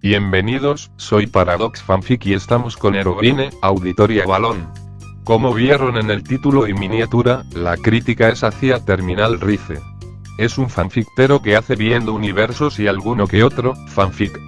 Bienvenidos, soy Paradox Fanfic y estamos con Heroine, Auditoria Balón. Como vieron en el título y miniatura, la crítica es hacia Terminal Rice. Es un fanfictero que hace viendo universos y alguno que otro fanfic.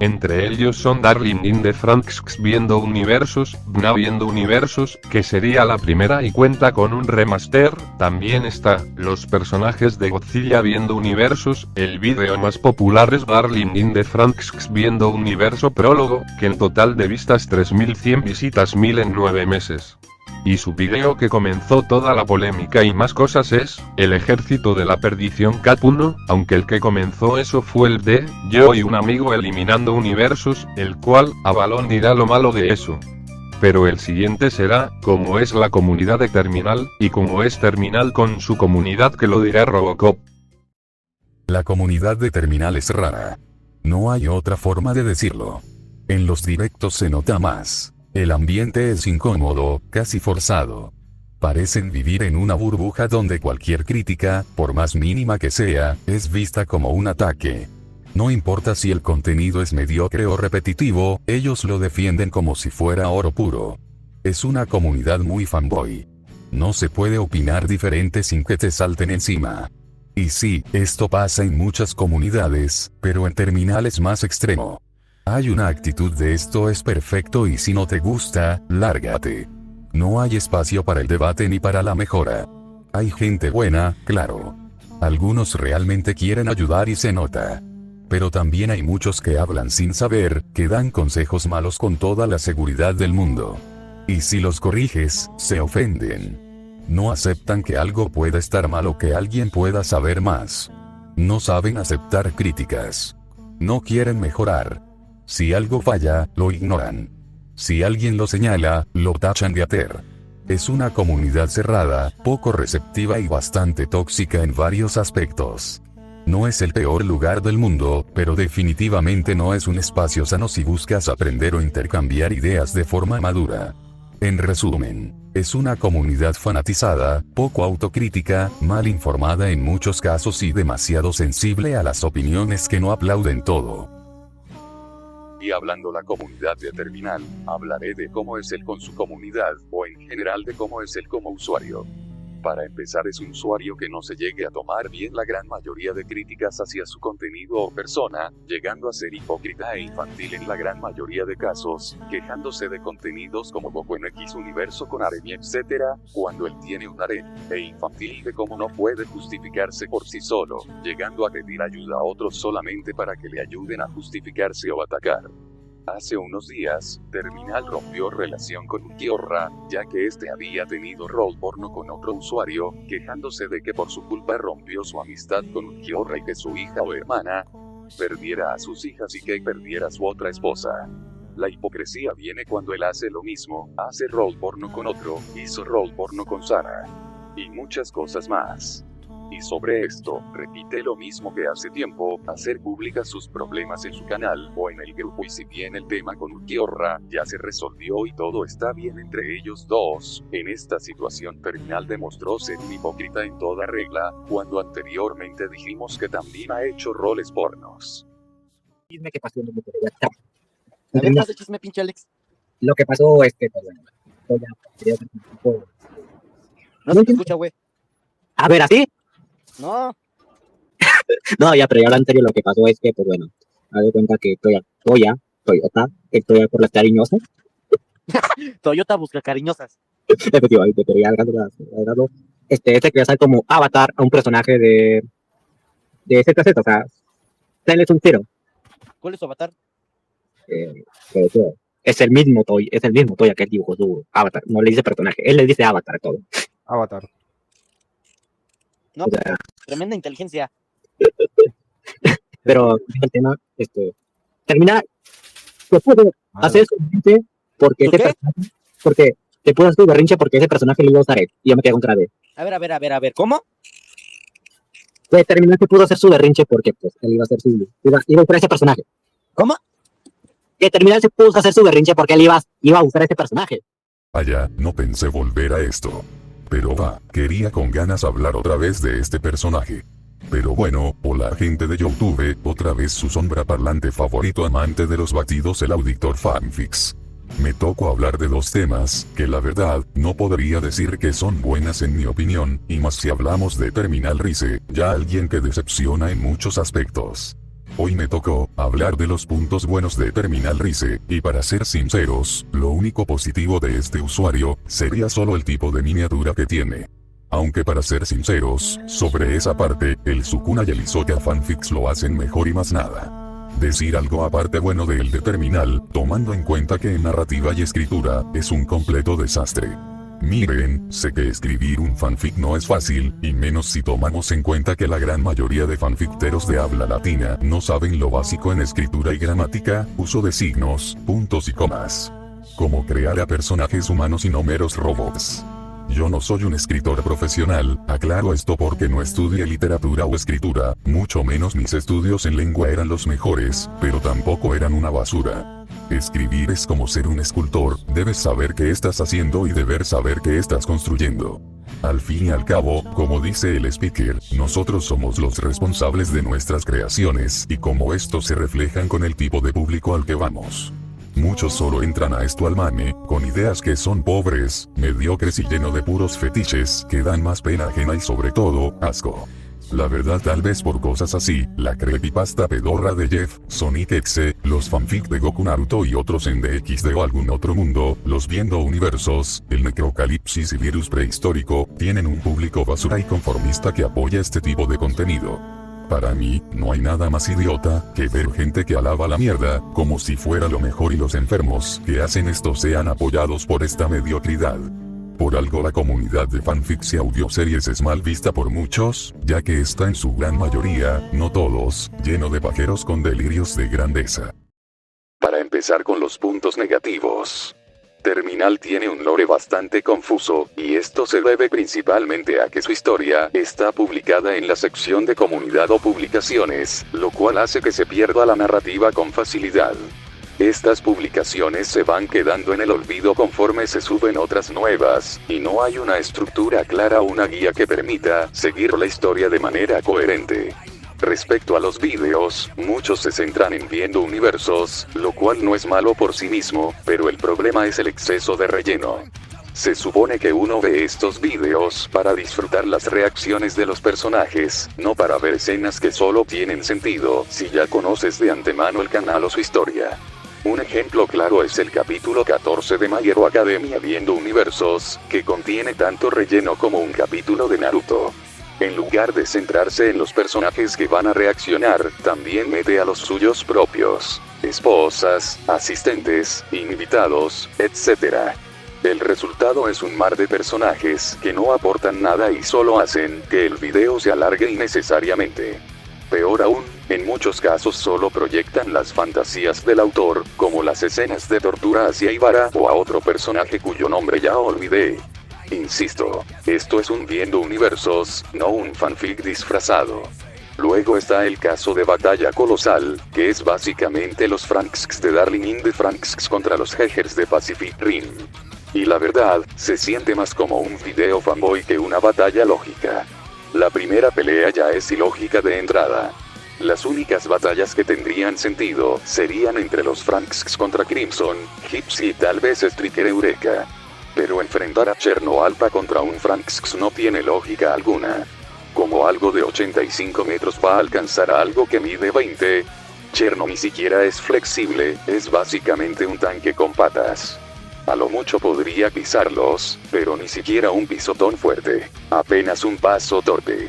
Entre ellos son Darling in the Franxx viendo universos, Bna viendo universos, que sería la primera y cuenta con un remaster. También está los personajes de Godzilla viendo universos. El vídeo más popular es Darling in the Franxx viendo universo prólogo, que en total de vistas 3100 visitas 1000 en 9 meses. Y su video que comenzó toda la polémica y más cosas es El Ejército de la Perdición Cat 1, aunque el que comenzó eso fue el de Yo y un amigo eliminando universos, el cual a Balón dirá lo malo de eso. Pero el siguiente será cómo es la comunidad de Terminal, y cómo es Terminal con su comunidad, que lo dirá Robocop. La comunidad de Terminal es rara. No hay otra forma de decirlo. En los directos se nota más. El ambiente es incómodo, casi forzado. Parecen vivir en una burbuja donde cualquier crítica, por más mínima que sea, es vista como un ataque. No importa si el contenido es mediocre o repetitivo, ellos lo defienden como si fuera oro puro. Es una comunidad muy fanboy. No se puede opinar diferente sin que te salten encima. Y sí, esto pasa en muchas comunidades, pero en Terminal es más extremo. Hay una actitud de esto es perfecto y si no te gusta, lárgate. No hay espacio para el debate ni para la mejora. Hay gente buena, claro. Algunos realmente quieren ayudar y se nota. Pero también hay muchos que hablan sin saber, que dan consejos malos con toda la seguridad del mundo. Y si los corriges, se ofenden. No aceptan que algo pueda estar mal o que alguien pueda saber más. No saben aceptar críticas. No quieren mejorar. Si algo falla, lo ignoran. Si alguien lo señala, lo tachan de hater. Es una comunidad cerrada, poco receptiva y bastante tóxica en varios aspectos. No es el peor lugar del mundo, pero definitivamente no es un espacio sano si buscas aprender o intercambiar ideas de forma madura. En resumen, es una comunidad fanatizada, poco autocrítica, mal informada en muchos casos y demasiado sensible a las opiniones que no aplauden todo. Y hablando la comunidad de Terminal, hablaré de cómo es él con su comunidad, o en general de cómo es él como usuario. Para empezar, es un usuario que no se llegue a tomar bien la gran mayoría de críticas hacia su contenido o persona, llegando a ser hipócrita e infantil en la gran mayoría de casos, quejándose de contenidos como Goku en X universo con harem y etc., cuando él tiene un harem, e infantil de cómo no puede justificarse por sí solo, llegando a pedir ayuda a otros solamente para que le ayuden a justificarse o atacar. Hace unos días, Terminal rompió relación con Ulquiorra, ya que este había tenido rol porno con otro usuario, quejándose de que por su culpa rompió su amistad con Ulquiorra y que su hija o hermana perdiera a sus hijas y que perdiera a su otra esposa. La hipocresía viene cuando él hace lo mismo, hace rol porno con otro, hizo rol porno con Sara. Y muchas cosas más. Y sobre esto, repite lo mismo que hace tiempo, hacer públicas sus problemas en su canal, o en el grupo, y si bien el tema con Ulquiorra ya se resolvió y todo está bien entre ellos dos, en esta situación Terminal demostró ser un hipócrita en toda regla, cuando anteriormente dijimos que también ha hecho roles pornos. Chisme que pasó en el A ver, pasa el chisme, pinche Alex. Lo que pasó es que, pues bueno, yo ya quería hacer un poco. No se te escucha, güey. A ver, ¿así? No. No, ya, pero ya en serio, lo que pasó es que, pues bueno, me doy cuenta que Toyota, estoy por las cariñosas. Toyota busca cariñosas. Efectivamente, pero ya agarrando, este quería hacer como avatar a un personaje de ZZ, o sea, él es un cero. ¿Cuál es su avatar? Pero es el mismo Toya que él dibujó su avatar, no le dice personaje, él le dice avatar a todo. Avatar. No, O sea, tremenda inteligencia. pero el tema, termina, se puede hacer su berrinche porque ¿Su ese qué? personaje, porque te pudo hacer su berrinche porque ese personaje le iba a usar él, y yo me quedé con cara de, A ver, ¿cómo? pues terminó que pudo hacer su berrinche porque pues él iba a hacer iba a usar ese personaje. ¿Cómo? Que terminal se pudo hacer su berrinche porque él iba a usar ese personaje. Vaya, no pensé volver a esto. Pero quería con ganas hablar otra vez de este personaje. Pero bueno, hola gente de YouTube, otra vez su sombra parlante favorito amante de los batidos, el auditor fanfics. Me tocó hablar de dos temas, que la verdad, no podría decir que son buenas en mi opinión, y más si hablamos de Terminal Rise, ya alguien que decepciona en muchos aspectos. Hoy me tocó hablar de los puntos buenos de Terminal Rise, y para ser sinceros, lo único positivo de este usuario, sería solo el tipo de miniatura que tiene. Aunque para ser sinceros, sobre esa parte, el Sukuna y el Hisoka fanfics lo hacen mejor y más nada. Decir algo aparte bueno de el de Terminal, tomando en cuenta que en narrativa y escritura, es un completo desastre. Miren, sé que escribir un fanfic no es fácil, y menos si tomamos en cuenta que la gran mayoría de fanficteros de habla latina no saben lo básico en escritura y gramática, uso de signos, puntos y comas. Como crear a personajes humanos y no meros robots. Yo no soy un escritor profesional, aclaro esto porque no estudié literatura o escritura, mucho menos mis estudios en lengua eran los mejores, pero tampoco eran una basura. Escribir es como ser un escultor, debes saber qué estás haciendo y deber saber qué estás construyendo. Al fin y al cabo, como dice el speaker, nosotros somos los responsables de nuestras creaciones y cómo estos se reflejan con el tipo de público al que vamos. Muchos solo entran a esto al mame, con ideas que son pobres, mediocres y lleno de puros fetiches, que dan más pena ajena y sobre todo, asco. La verdad tal vez por cosas así, la creepypasta pedorra de Jeff, Sonic X, los fanfic de Goku Naruto y otros en DXD o algún otro mundo, los viendo universos, el necrocalipsis y virus prehistórico, tienen un público basura y conformista que apoya este tipo de contenido. Para mí, no hay nada más idiota que ver gente que alaba la mierda, como si fuera lo mejor y los enfermos que hacen esto sean apoyados por esta mediocridad. Por algo la comunidad de fanfics y audioseries es mal vista por muchos, ya que está en su gran mayoría, no todos, lleno de pajeros con delirios de grandeza. Para empezar con los puntos negativos. Terminal tiene un lore bastante confuso, y esto se debe principalmente a que su historia está publicada en la sección de comunidad o publicaciones, lo cual hace que se pierda la narrativa con facilidad. Estas publicaciones se van quedando en el olvido conforme se suben otras nuevas, y no hay una estructura clara o una guía que permita seguir la historia de manera coherente. Respecto a los vídeos, muchos se centran en viendo universos, lo cual no es malo por sí mismo, pero el problema es el exceso de relleno. Se supone que uno ve estos vídeos para disfrutar las reacciones de los personajes, no para ver escenas que solo tienen sentido si ya conoces de antemano el canal o su historia. Un ejemplo claro es el capítulo 14 de My Hero Academia Viendo Universos, que contiene tanto relleno como un capítulo de Naruto. En lugar de centrarse en los personajes que van a reaccionar, también mete a los suyos propios, esposas, asistentes, invitados, etc. El resultado es un mar de personajes que no aportan nada y solo hacen que el video se alargue innecesariamente. Peor aún, en muchos casos solo proyectan las fantasías del autor, como las escenas de tortura hacia Ibara o a otro personaje cuyo nombre ya olvidé. Insisto, esto es un viendo universos, no un fanfic disfrazado. Luego está el caso de Batalla Colosal, que es básicamente los Franks de Darling in the Franxx contra los Hegers de Pacific Rim. Y la verdad, se siente más como un video fanboy que una batalla lógica. La primera pelea ya es ilógica de entrada. Las únicas batallas que tendrían sentido serían entre los Franxx contra Crimson, Gypsy y tal vez Striker Eureka. Pero enfrentar a Cherno Alpha contra un Franxx no tiene lógica alguna. Como algo de 85 metros va a alcanzar a algo que mide 20. Cherno ni siquiera es flexible, es básicamente un tanque con patas. A lo mucho podría pisarlos, pero ni siquiera un pisotón fuerte, apenas un paso torpe.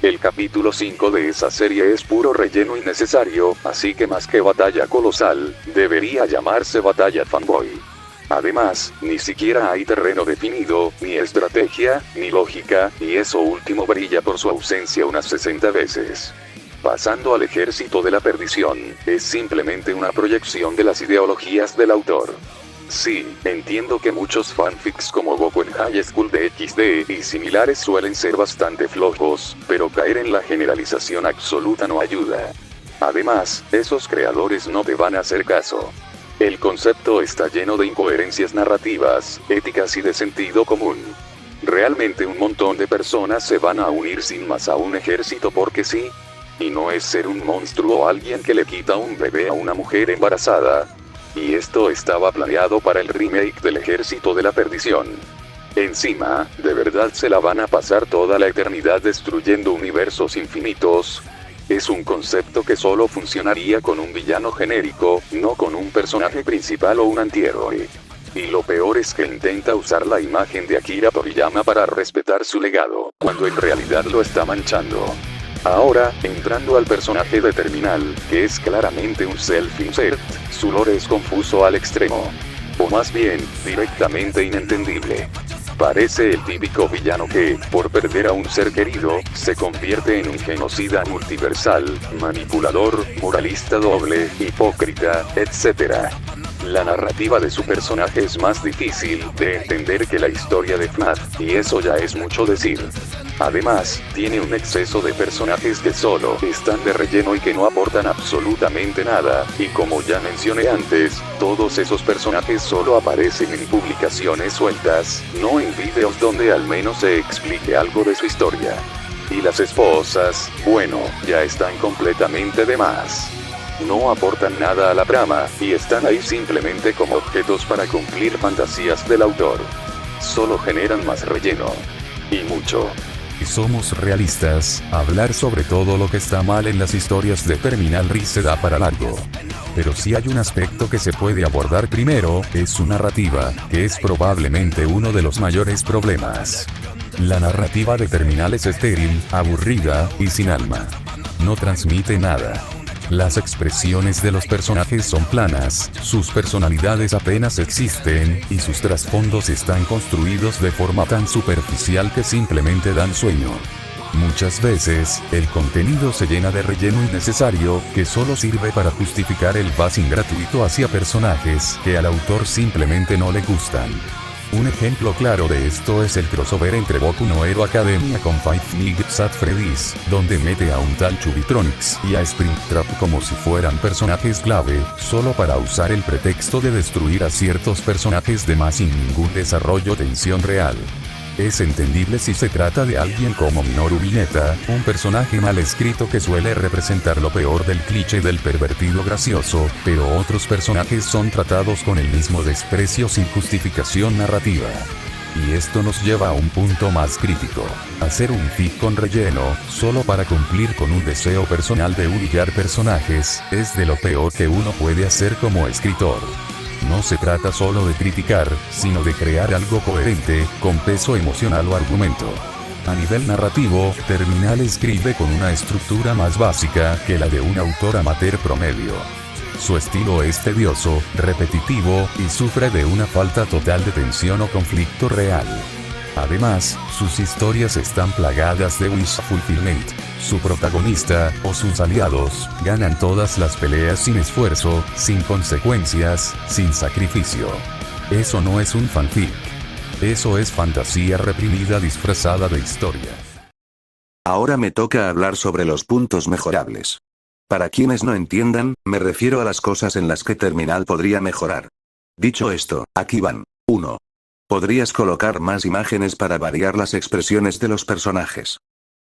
El capítulo 5 de esa serie es puro relleno innecesario, así que más que batalla colosal, debería llamarse batalla fanboy. Además, ni siquiera hay terreno definido, ni estrategia, ni lógica, y eso último brilla por su ausencia unas 60 veces. Pasando al ejército de la perdición, es simplemente una proyección de las ideologías del autor. Sí, entiendo que muchos fanfics como Goku en High School DxD y similares suelen ser bastante flojos, pero caer en la generalización absoluta no ayuda. Además, esos creadores no te van a hacer caso. El concepto está lleno de incoherencias narrativas, éticas y de sentido común. Realmente un montón de personas se van a unir sin más a un ejército porque sí. Y no es ser un monstruo o alguien que le quita un bebé a una mujer embarazada. Y esto estaba planeado para el remake del Ejército de la Perdición. Encima, ¿de verdad se la van a pasar toda la eternidad destruyendo universos infinitos? Es un concepto que solo funcionaría con un villano genérico, no con un personaje principal o un antihéroe. Y lo peor es que intenta usar la imagen de Akira Toriyama para respetar su legado, cuando en realidad lo está manchando. Ahora, entrando al personaje de Terminal, que es claramente un self-insert, su lore es confuso al extremo. O más bien, directamente inentendible. Parece el típico villano que, por perder a un ser querido, se convierte en un genocida multiversal, manipulador, moralista doble, hipócrita, etc. La narrativa de su personaje es más difícil de entender que la historia de FNAF, y eso ya es mucho decir. Además, tiene un exceso de personajes que solo están de relleno y que no aportan absolutamente nada, y como ya mencioné antes, todos esos personajes solo aparecen en publicaciones sueltas, no en videos donde al menos se explique algo de su historia. Y las esposas, bueno, ya están completamente de más. No aportan nada a la trama, y están ahí simplemente como objetos para cumplir fantasías del autor. Solo generan más relleno. Y mucho. Si somos realistas, hablar sobre todo lo que está mal en las historias de Terminal Rhys se da para largo. Pero si hay un aspecto que se puede abordar primero, es su narrativa, que es probablemente uno de los mayores problemas. La narrativa de Terminal es estéril, aburrida, y sin alma. No transmite nada. Las expresiones de los personajes son planas, sus personalidades apenas existen, y sus trasfondos están construidos de forma tan superficial que simplemente dan sueño. Muchas veces, el contenido se llena de relleno innecesario, que solo sirve para justificar el bashing gratuito hacia personajes que al autor simplemente no le gustan. Un ejemplo claro de esto es el crossover entre Boku no Hero Academia con Five Nights at Freddy's, donde mete a un tal Chubitronix y a Springtrap como si fueran personajes clave, solo para usar el pretexto de destruir a ciertos personajes de más sin ningún desarrollo de tensión real. Es entendible si se trata de alguien como Minoru Mineta, un personaje mal escrito que suele representar lo peor del cliché del pervertido gracioso, pero otros personajes son tratados con el mismo desprecio sin justificación narrativa. Y esto nos lleva a un punto más crítico. Hacer un fic con relleno, solo para cumplir con un deseo personal de humillar personajes, es de lo peor que uno puede hacer como escritor. No se trata solo de criticar, sino de crear algo coherente, con peso emocional o argumento. A nivel narrativo, Terminal escribe con una estructura más básica que la de un autor amateur promedio. Su estilo es tedioso, repetitivo, y sufre de una falta total de tensión o conflicto real. Además, sus historias están plagadas de wish fulfillment. Su protagonista, o sus aliados, ganan todas las peleas sin esfuerzo, sin consecuencias, sin sacrificio. Eso no es un fanfic. Eso es fantasía reprimida disfrazada de historia. Ahora me toca hablar sobre los puntos mejorables. Para quienes no entiendan, me refiero a las cosas en las que Terminal podría mejorar. Dicho esto, aquí van. 1. Podrías colocar más imágenes para variar las expresiones de los personajes.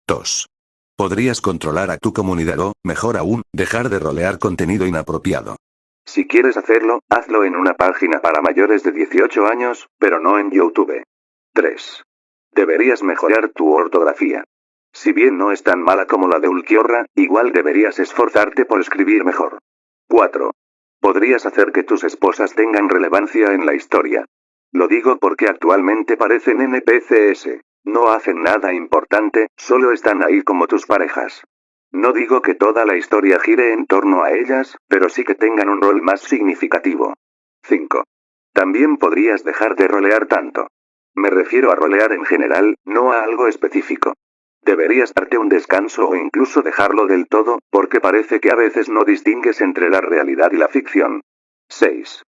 2. Podrías controlar a tu comunidad o, mejor aún, dejar de rolear contenido inapropiado. Si quieres hacerlo, hazlo en una página para mayores de 18 años, pero no en YouTube. 3. Deberías mejorar tu ortografía. Si bien no es tan mala como la de Ulquiorra, igual deberías esforzarte por escribir mejor. 4. Podrías hacer que tus esposas tengan relevancia en la historia. Lo digo porque actualmente parecen NPCs. No hacen nada importante, solo están ahí como tus parejas. No digo que toda la historia gire en torno a ellas, pero sí que tengan un rol más significativo. 5. También podrías dejar de rolear tanto. Me refiero a rolear en general, no a algo específico. Deberías darte un descanso o incluso dejarlo del todo, porque parece que a veces no distingues entre la realidad y la ficción. 6.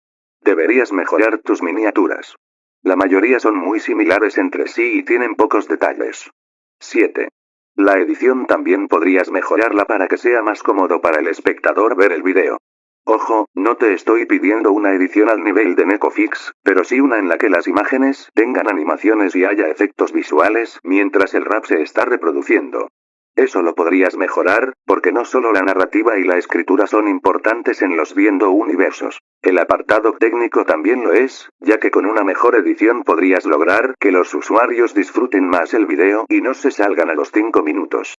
Deberías mejorar tus miniaturas. La mayoría son muy similares entre sí y tienen pocos detalles. 7. La edición también podrías mejorarla para que sea más cómodo para el espectador ver el video. Ojo, no te estoy pidiendo una edición al nivel de Necofix, pero sí una en la que las imágenes tengan animaciones y haya efectos visuales mientras el rap se está reproduciendo. Eso lo podrías mejorar, porque no solo la narrativa y la escritura son importantes en los viendo universos. El apartado técnico también lo es, ya que con una mejor edición podrías lograr que los usuarios disfruten más el video y no se salgan a los 5 minutos.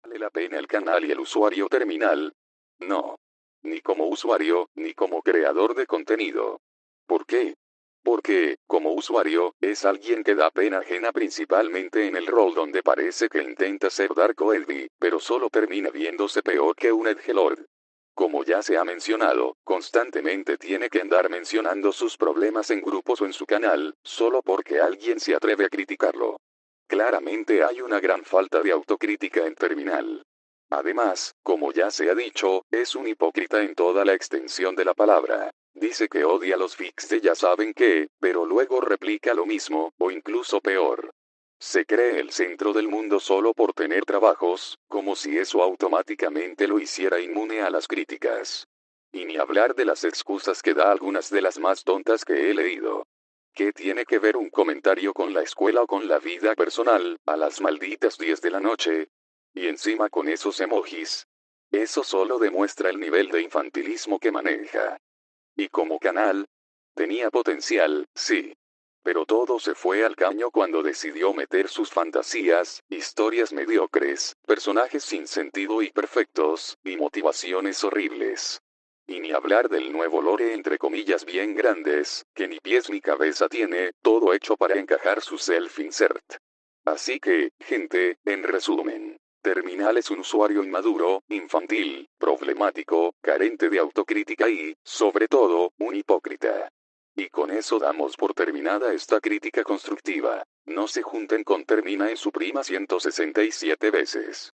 ¿Vale la pena el canal y el usuario terminal? No. Ni como usuario, ni como creador de contenido. ¿Por qué? Porque, como usuario, es alguien que da pena ajena principalmente en el rol donde parece que intenta ser Darko Elvi, pero solo termina viéndose peor que un edgelord. Como ya se ha mencionado, constantemente tiene que andar mencionando sus problemas en grupos o en su canal, solo porque alguien se atreve a criticarlo. Claramente hay una gran falta de autocrítica en Terminal. Además, como ya se ha dicho, es un hipócrita en toda la extensión de la palabra. Dice que odia los fics de ya saben qué, pero luego replica lo mismo, o incluso peor. Se cree el centro del mundo solo por tener trabajos, como si eso automáticamente lo hiciera inmune a las críticas. Y ni hablar de las excusas que da algunas de las más tontas que he leído. ¿Qué tiene que ver un comentario con la escuela o con la vida personal, a las malditas 10 de la noche? Y encima con esos emojis. Eso solo demuestra el nivel de infantilismo que maneja. Y como canal, tenía potencial, sí. Pero todo se fue al caño cuando decidió meter sus fantasías, historias mediocres, personajes sin sentido y perfectos, y motivaciones horribles. Y ni hablar del nuevo lore entre comillas bien grandes, que ni pies ni cabeza tiene, todo hecho para encajar su self-insert. Así que, gente, en resumen. Terminal es un usuario inmaduro, infantil, problemático, carente de autocrítica y, sobre todo, un hipócrita. Y con eso damos por terminada esta crítica constructiva. No se junten con Termina en su prima 167 veces.